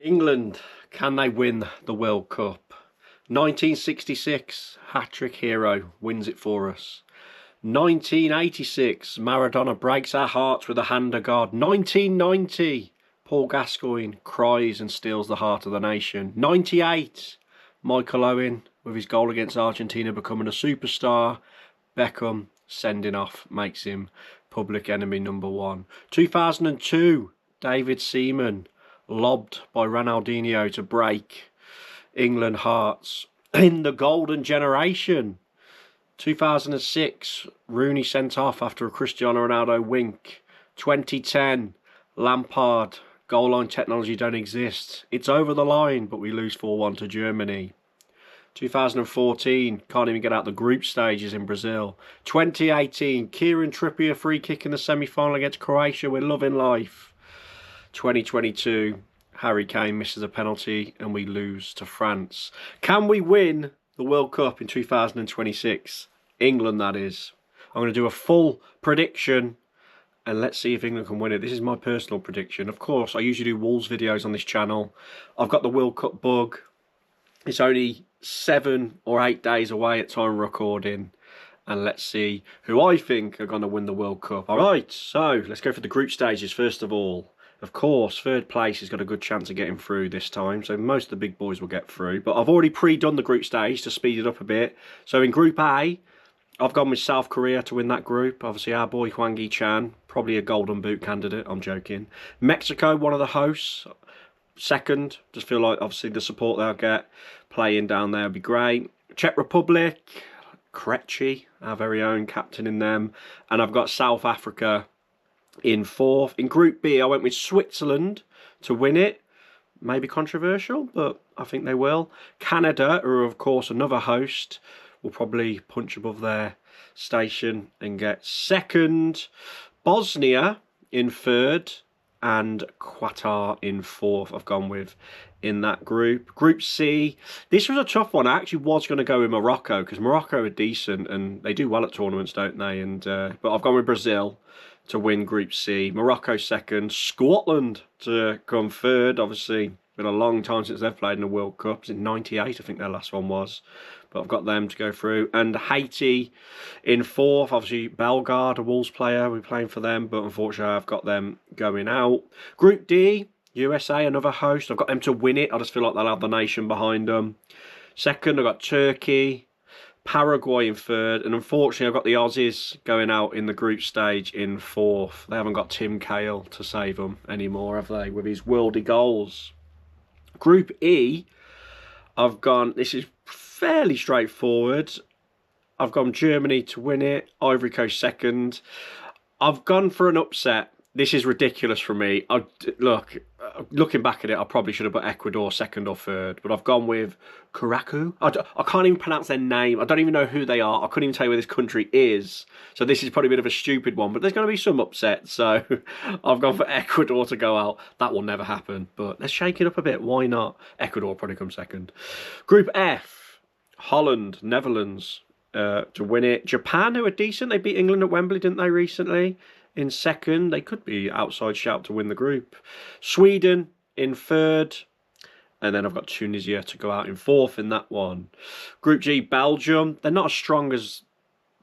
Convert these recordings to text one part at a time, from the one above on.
England, can they win the World Cup? 1966, hat-trick hero wins it for us. 1986, Maradona breaks our hearts with a hand of God. 1990, Paul Gascoigne cries and steals the heart of the nation. 98, Michael Owen with his goal against Argentina becoming a superstar. Beckham sending off makes him public enemy number one. 2002, David Seaman lobbed by Ronaldinho to break England hearts in the golden generation. 2006, Rooney sent off after a Cristiano Ronaldo wink. 2010, Lampard, goal line technology don't exist. It's over the line, but we lose 4-1 to Germany. 2014, can't even get out the group stages in Brazil. 2018, Kieran Trippier free kick in the semi-final against Croatia. We're loving life. 2022, Harry Kane misses a penalty and we lose to France. Can we win the World Cup in 2026? England, that is. I'm going to do a full prediction and let's see if England can win it. This is my personal prediction. Of course, I usually do Wolves videos on this channel. I've got the World Cup bug. It's only 7 or 8 days away at time of recording. And let's see who I think are going to win the World Cup. All right, so let's go for the group stages first of all. Of course, third place has got a good chance of getting through this time, so most of the big boys will get through. But I've already pre-done the group stage to speed it up a bit. So in Group A, I've gone with South Korea to win that group. Obviously, our boy Hwang Hee-chan, probably a Golden Boot candidate, I'm joking. Mexico, one of the hosts, second. Just feel like, obviously, the support they'll get playing down there would be great. Czech Republic, Krejci, our very own captain in them. And I've got South Africa in fourth. In Group B, I went with Switzerland to win it. Maybe controversial, but I think they will. Canada, who are of course another host, will probably punch above their station and get second. Bosnia in third and Qatar in fourth I've gone with in that group. Group C, this was a tough one. I actually was going to go with Morocco because Morocco are decent and they do well at tournaments, don't they? And but I've gone with Brazil to win Group C. Morocco second. Scotland to come third. Obviously, been a long time since they've played in the World Cup. It's in '98, I think their last one was. But I've got them to go through. And Haiti in fourth. Obviously, Bellegarde, a Wolves player. We're playing for them. But unfortunately, I've got them going out. Group D, USA, another host. I've got them to win it. I just feel like they'll have the nation behind them. Second, I've got Turkey. Paraguay in third, and unfortunately I've got the Aussies going out in the group stage in fourth. They haven't got Tim Cahill to save them anymore, have they, with his worldy goals. Group E, I've gone, this is fairly straightforward. I've gone Germany to win it, Ivory Coast second. I've gone for an upset. This is ridiculous for me. Looking back at it, I probably should have put Ecuador second or third, but I've gone with Karaku. I can't even pronounce their name. I don't even know who they are. I couldn't even tell you where this country is. So this is probably a bit of a stupid one, but there's going to be some upsets. So I've gone for Ecuador to go out. That will never happen, but let's shake it up a bit. Why not? Ecuador will probably come second. Group F, Holland, Netherlands to win it. Japan, who are decent. They beat England at Wembley, didn't they, recently? In second, they could be outside shout to win the group. Sweden in third, and then I've got Tunisia to go out in fourth in that one. Group G, Belgium. They're not as strong as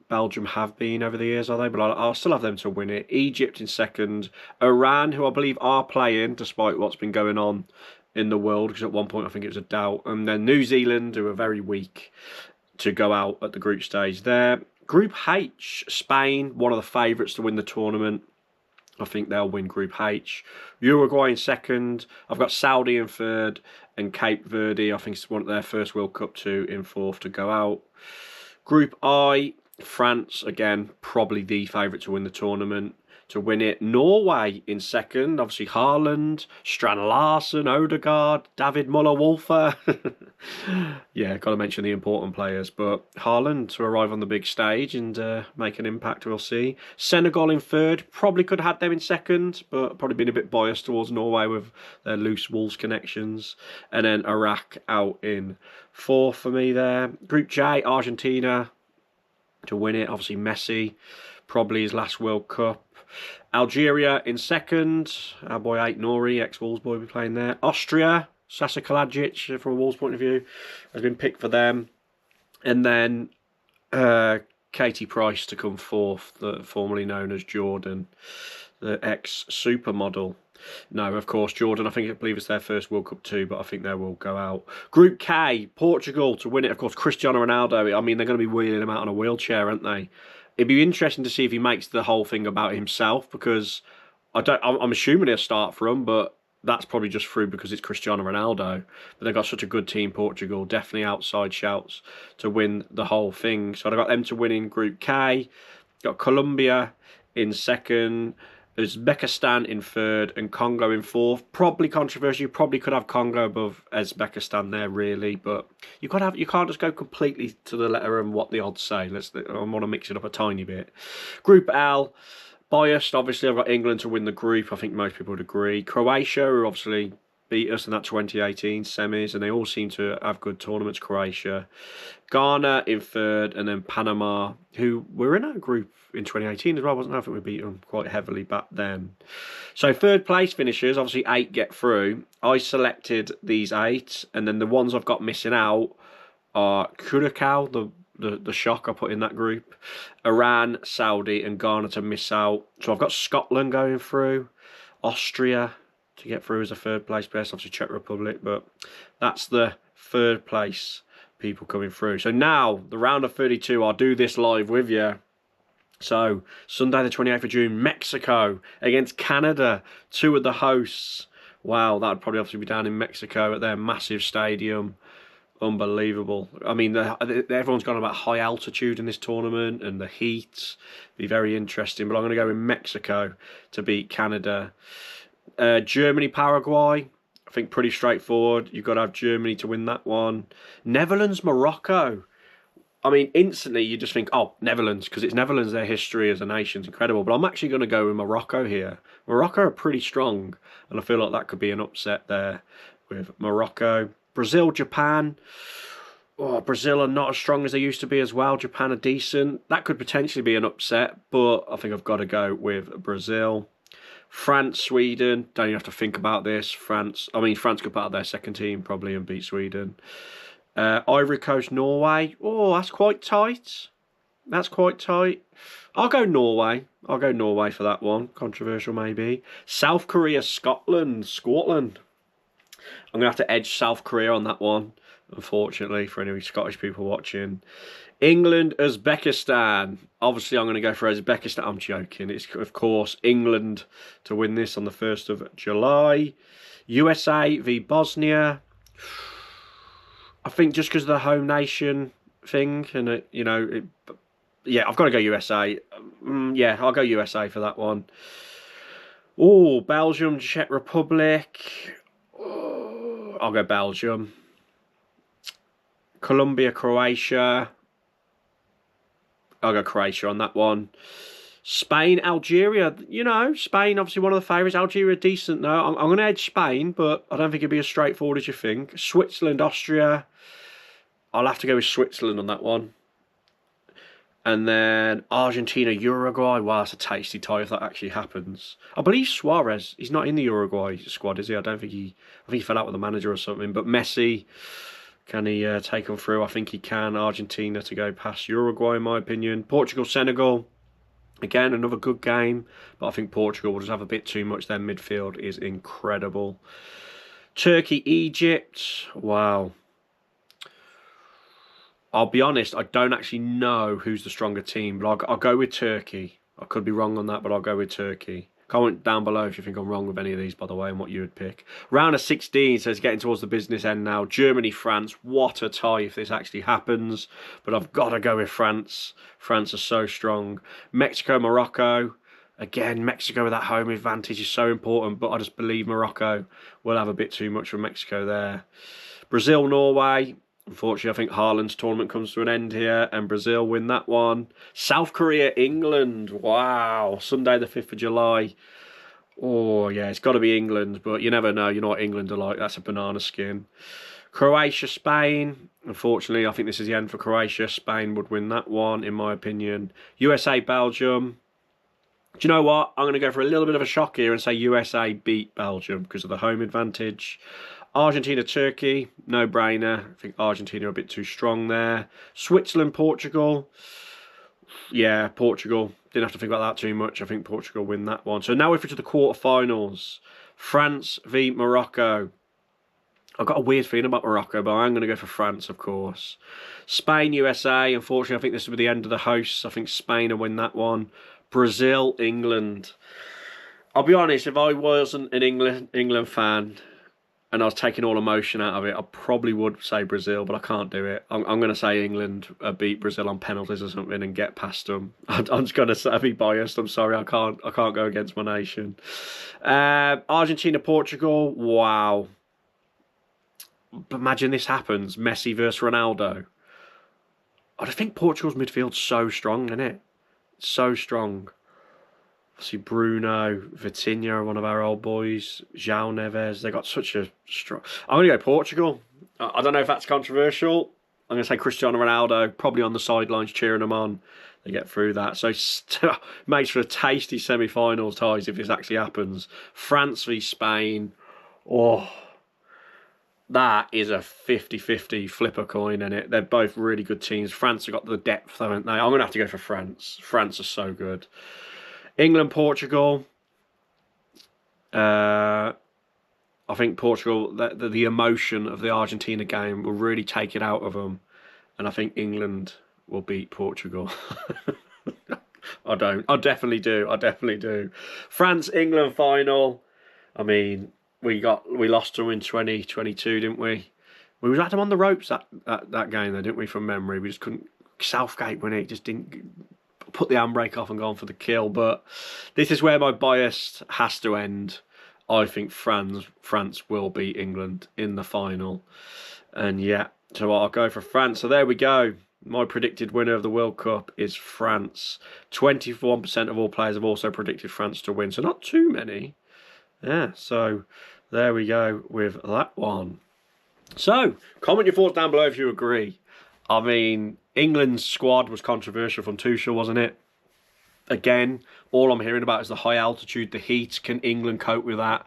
Belgium have been over the years, are they? But I'll still have them to win it. Egypt in second. Iran, who I believe are playing, despite what's been going on in the world, because at one point I think it was a doubt. And then New Zealand, who are very weak, to go out at the group stage there. Group H, Spain, one of the favourites to win the tournament. I think they'll win Group H. Uruguay in second. I've got Saudi in third and Cape Verde. I think it's one of their first World Cup too in fourth to go out. Group I, France, again, probably the favourite to win the tournament. To win it. Norway in second. Obviously Haaland, Strand Larsen, Odegaard, David Muller-Wolfer. Yeah, got to mention the important players. But Haaland to arrive on the big stage and make an impact, we'll see. Senegal in third. Probably could have had them in second, but probably been a bit biased towards Norway with their loose Wolves connections. And then Iraq out in fourth for me there. Group J, Argentina to win it. Obviously Messi, probably his last World Cup. Algeria in second. Our boy Ait Nouri, ex-Wolves boy, will be playing there. Austria Sasa Kalajic, from a Wolves point of view, has been picked for them. And then Katie Price to come fourth, formerly known as Jordan, the ex-supermodel. No, of course, Jordan, I believe it's their first World Cup too, but I think they will go out. Group K, Portugal to win it. Of course, Cristiano Ronaldo, I mean, they're going to be wheeling him out on a wheelchair, aren't they? It'd be interesting to see if he makes the whole thing about himself, because I'm assuming he'll start from, but that's probably just through because it's Cristiano Ronaldo. But they've got such a good team, Portugal. Definitely outside shouts to win the whole thing. So I've got them to win in Group K. Got Colombia in second, Uzbekistan in third, and Congo in fourth. Probably controversial. You probably could have Congo above Uzbekistan there, really, but you can't just go completely to the letter and what the odds say. I want to mix it up a tiny bit. Group L. Biased, obviously, I've got England to win the group. I think most people would agree. Croatia, who obviously beat us in that 2018 semis, and they all seem to have good tournaments, Croatia. Ghana in third, and then Panama, who were in our group in 2018 as well, wasn't it? I think we beat them quite heavily back then. So third place finishers, obviously 8 get through. I selected these 8, and then the ones I've got missing out are Curacao, the shock I put in that group, Iran, Saudi, and Ghana to miss out. So I've got Scotland going through, Austria to get through as a third place best, obviously Czech Republic, but that's the third place people coming through. So now, the round of 32, I'll do this live with you. So, Sunday the 28th of June, Mexico against Canada, 2 of the hosts. Wow, that would probably obviously be down in Mexico at their massive stadium. Unbelievable. I mean, everyone's gone about high altitude in this tournament and the heat. Be very interesting. But I'm going to go in Mexico to beat Canada. Germany, Paraguay. I think pretty straightforward. You've got to have Germany to win that one. Netherlands, Morocco. I mean, instantly you just think, oh, Netherlands, because it's Netherlands. Their history as a nation is incredible. But I'm actually going to go with Morocco here. Morocco are pretty strong, and I feel like that could be an upset there with Morocco. Brazil, Japan. Oh, Brazil are not as strong as they used to be as well. Japan are decent. That could potentially be an upset, but I think I've got to go with Brazil. France, Sweden. Don't even have to think about this. France could put out their second team probably and beat Sweden. Ivory Coast, Norway. Oh, that's quite tight. That's quite tight. I'll go Norway. I'll go Norway for that one. Controversial maybe. South Korea, Scotland. I'm going to have to edge South Korea on that one, unfortunately, for any Scottish people watching. England, Uzbekistan. Obviously, I'm going to go for Uzbekistan. I'm joking. It's, of course, England to win this on the 1st of July. USA v Bosnia. I think just because of the home nation thing, and yeah, I've got to go USA. Yeah, I'll go USA for that one. Oh, Belgium, Czech Republic. Oh, I'll go Belgium. Colombia, Croatia. I'll go Croatia on that one. Spain, Algeria. Spain, obviously one of the favourites. Algeria, decent though. I'm going to edge Spain, but I don't think it'd be as straightforward as you think. Switzerland, Austria. I'll have to go with Switzerland on that one. And then Argentina, Uruguay. Wow, that's a tasty tie if that actually happens. I believe Suarez, he's not in the Uruguay squad, is he? I think he fell out with the manager or something. But Messi, can he take them through? I think he can. Argentina to go past Uruguay, in my opinion. Portugal, Senegal. Again, another good game, but I think Portugal will just have a bit too much. Their midfield is incredible. Turkey, Egypt. Wow. I'll be honest, I don't actually know who's the stronger team, but I'll go with Turkey. I could be wrong on that, but I'll go with Turkey. Comment down below if you think I'm wrong with any of these, by the way, and what you would pick. Round of 16, so it's getting towards the business end now. Germany, France. What a tie if this actually happens. But I've got to go with France. France are so strong. Mexico, Morocco. Again, Mexico with that home advantage is so important, but I just believe Morocco will have a bit too much for Mexico there. Brazil, Norway. Unfortunately, I think Haaland's tournament comes to an end here, and Brazil win that one. South Korea, England. Wow. Sunday the 5th of July. Oh, yeah, it's got to be England, but you never know. You know what England are like. That's a banana skin. Croatia, Spain. Unfortunately, I think this is the end for Croatia. Spain would win that one, in my opinion. USA, Belgium. Do you know what? I'm going to go for a little bit of a shock here and say USA beat Belgium because of the home advantage. Argentina, Turkey, no brainer. I think Argentina are a bit too strong there. Switzerland, Portugal. Yeah, Portugal. Didn't have to think about that too much. I think Portugal win that one. So now we're through to the quarterfinals. France v Morocco. I've got a weird feeling about Morocco, but I'm going to go for France, of course. Spain, USA. Unfortunately, I think this will be the end of the hosts. I think Spain will win that one. Brazil, England. I'll be honest, if I wasn't an England fan and I was taking all emotion out of it, I probably would say Brazil, but I can't do it. I'm going to say England beat Brazil on penalties or something and get past them. I'm just going to say, be biased. I'm sorry, I can't go against my nation. Argentina, Portugal. Wow. Imagine this happens. Messi versus Ronaldo. I just think Portugal's midfield's so strong, isn't it? So strong. Obviously, Bruno, Vitinha are one of our old boys. João Neves, they got such a strong... I'm going to go Portugal. I don't know if that's controversial. I'm going to say Cristiano Ronaldo, probably on the sidelines cheering them on. They get through that. So, makes for a tasty semi-finals ties if this actually happens. France v Spain. Oh, that is a 50-50 flipper coin, isn't it? They're both really good teams. France have got the depth, haven't they? I'm going to have to go for France. France are so good. England, Portugal. I think Portugal, the emotion of the Argentina game will really take it out of them. And I think England will beat Portugal. I don't. I definitely do. I definitely do. France, England final. I mean, we lost them in 2022, didn't we? We had them on the ropes that game, though, didn't we, from memory? We just couldn't... Southgate, when it just didn't... put the handbrake off and go on for the kill, but this is where my bias has to end. I think France will beat England in the final, and yeah, so I'll go for France. So there we go. My predicted winner of the World Cup is France. 21% of all players have also predicted France to win, so not too many. Yeah, so there we go with that one. So comment your thoughts down below if you agree. I mean, England's squad was controversial from Tuchel, wasn't it? Again, all I'm hearing about is the high altitude, the heat. Can England cope with that?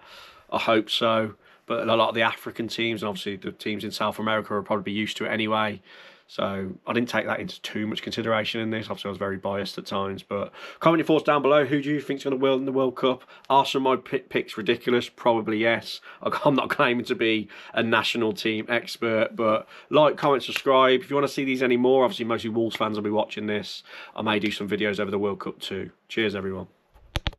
I hope so. But a lot of the African teams, and obviously the teams in South America, will probably be used to it anyway. So I didn't take that into too much consideration in this. Obviously, I was very biased at times. But comment your thoughts down below. Who do you think's going to win the World Cup? Are some of my picks ridiculous? Probably yes. I'm not claiming to be a national team expert, but like, comment, subscribe. If you want to see these any more, obviously mostly Wolves fans will be watching this. I may do some videos over the World Cup too. Cheers, everyone.